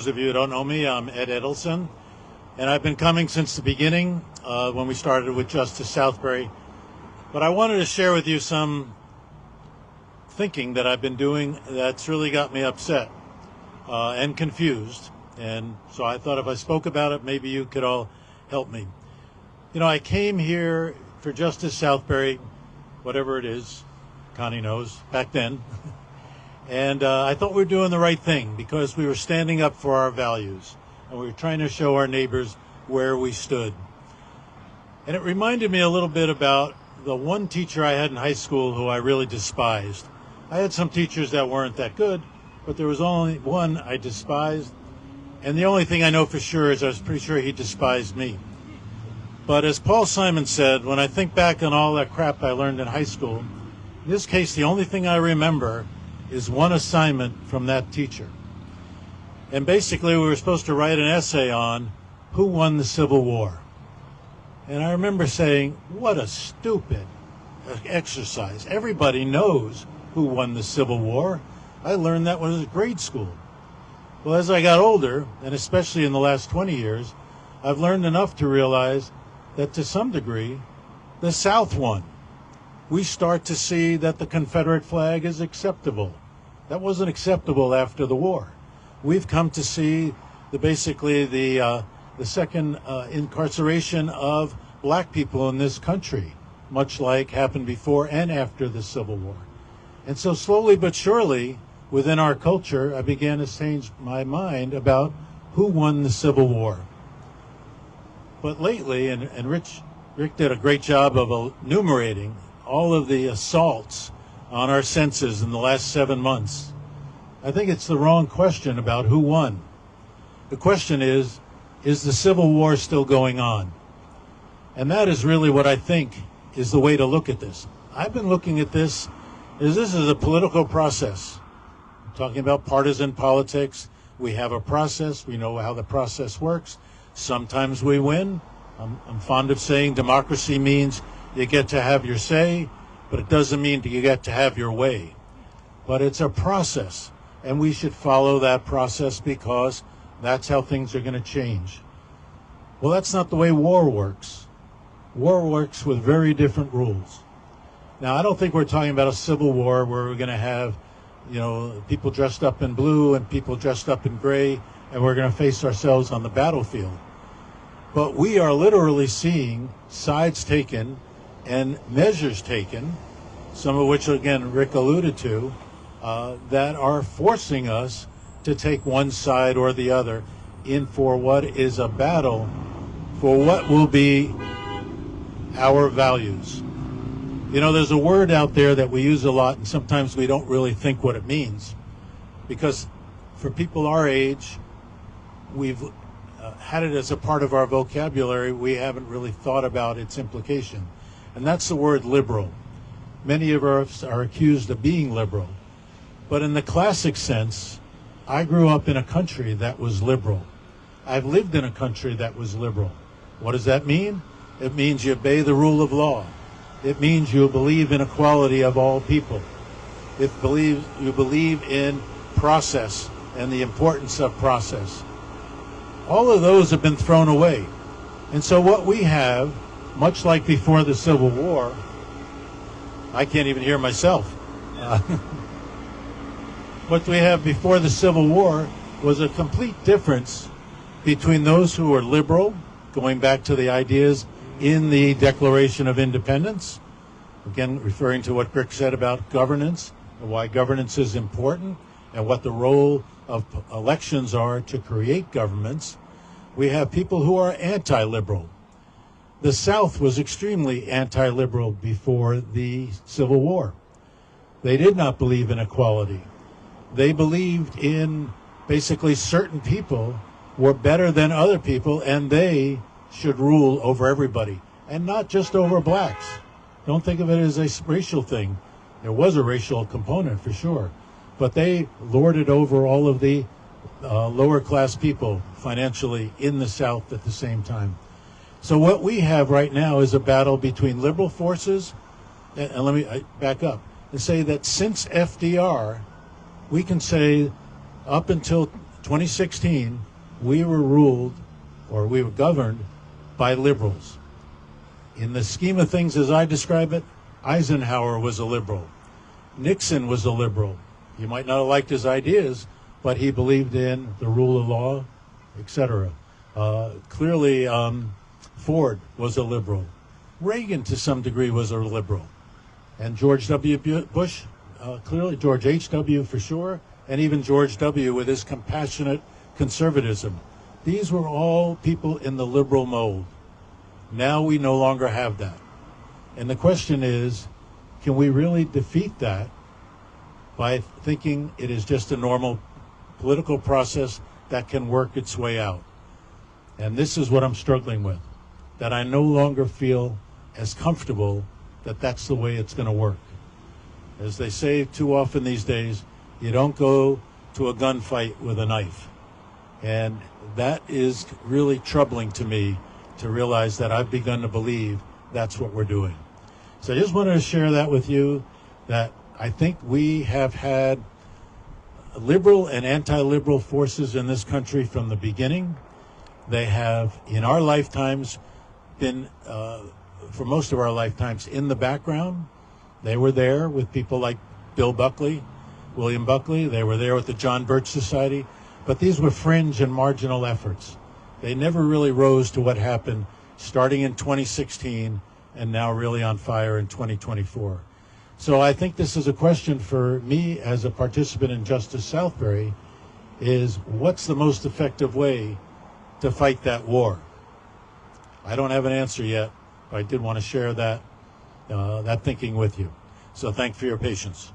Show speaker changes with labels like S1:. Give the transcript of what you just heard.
S1: those of you who don't know me, I'm Ed Edelson, and I've been coming since the beginning when we started with Justice Southbury. But I wanted to share with you some thinking that I've been doing that's really got me upset and confused. And so I thought if I spoke about it, maybe you could all help me. You know, I came here for Justice Southbury, whatever it is, Connie knows, back then. And I thought we were doing the right thing because we were standing up for our values and we were trying to show our neighbors where we stood. And it reminded me a little bit about the one teacher I had in high school who I really despised. I had some teachers that weren't that good, but there was only one I despised. And the only thing I know for sure is I was pretty sure he despised me. But as Paul Simon said, when I think back on all that crap I learned in high school, in this case, the only thing I remember is one assignment from that teacher. And basically, we were supposed to write an essay on who won the Civil War. And I remember saying, what a stupid exercise. Everybody knows who won the Civil War. I learned that when I was in grade school. Well, as I got older, and especially in the last 20 years, I've learned enough to realize that to some degree, the South won. We start to see that the Confederate flag is acceptable. That wasn't acceptable after the war. We've come to see basically the second incarceration of black people in this country, much like happened before and after the Civil War. And so slowly but surely, within our culture, I began to change my mind about who won the Civil War. But lately, and Rick did a great job of enumerating all of the assaults on our senses in the last 7 months. I think it's the wrong question about who won. The question is the Civil War still going on? And that is really what I think is the way to look at this. I've been looking at this as this is a political process. I'm talking about partisan politics. We have a process. We know how the process works. Sometimes we win. I'm fond of saying democracy means you get to have your say, but it doesn't mean you get to have your way. But it's a process, and we should follow that process because that's how things are going to change. Well, that's not the way war works. War works with very different rules. Now, I don't think we're talking about a civil war where we're going to have, people dressed up in blue and people dressed up in gray, and we're going to face ourselves on the battlefield. But we are literally seeing sides taken and measures taken, some of which, again, Rick alluded to, that are forcing us to take one side or the other in for what is a battle for what will be our values. You know, there's a word out there that we use a lot, and sometimes we don't really think what it means. Because for people our age, we've had it as a part of our vocabulary. We haven't really thought about its implication. And that's the word liberal. Many of us are accused of being liberal. But in the classic sense, I grew up in a country that was liberal. I've lived in a country that was liberal. What does that mean? It means you obey the rule of law. It means you believe in equality of all people. You believe in process and the importance of process. All of those have been thrown away. And so what we have, much like before the Civil War, I can't even hear myself. What we have before the Civil War was a complete difference between those who were liberal, going back to the ideas in the Declaration of Independence, again referring to what Rick said about governance and why governance is important and what the role of elections are to create governments. We have people who are anti-liberal. The South was extremely anti-liberal before the Civil War. They did not believe in equality. They believed in basically certain people were better than other people and they should rule over everybody, and not just over blacks. Don't think of it as a racial thing. There was a racial component for sure, but they lorded over all of the lower class people financially in the South at the same time. So what we have right now is a battle between liberal forces, and let me back up and say that since FDR, we can say up until 2016, we were ruled, or we were governed, by liberals. In the scheme of things as I describe it, Eisenhower was a liberal. Nixon was a liberal. You might not have liked his ideas, but he believed in the rule of law, etc. Clearly, Ford was a liberal. Reagan, to some degree, was a liberal. And George W. Bush, clearly, George H.W. for sure, and even George W. with his compassionate conservatism. These were all people in the liberal mold. Now we no longer have that. And the question is, can we really defeat that by thinking it is just a normal political process that can work its way out? And this is what I'm struggling with, that I no longer feel as comfortable that that's the way it's going to work. As they say too often these days, you don't go to a gunfight with a knife. And that is really troubling to me, to realize that I've begun to believe that's what we're doing. So I just wanted to share that with you, that I think we have had liberal and anti-liberal forces in this country from the beginning. They have, in our lifetimes, been, for most of our lifetimes, in the background. They were there with people like Bill Buckley, William Buckley. They were there with the John Birch Society. But these were fringe and marginal efforts. They never really rose to what happened starting in 2016 and now really on fire in 2024. So I think this is a question for me as a participant in Justice Southbury, is what's the most effective way to fight that war? I don't have an answer yet, but I did want to share that thinking with you. So thank you for your patience.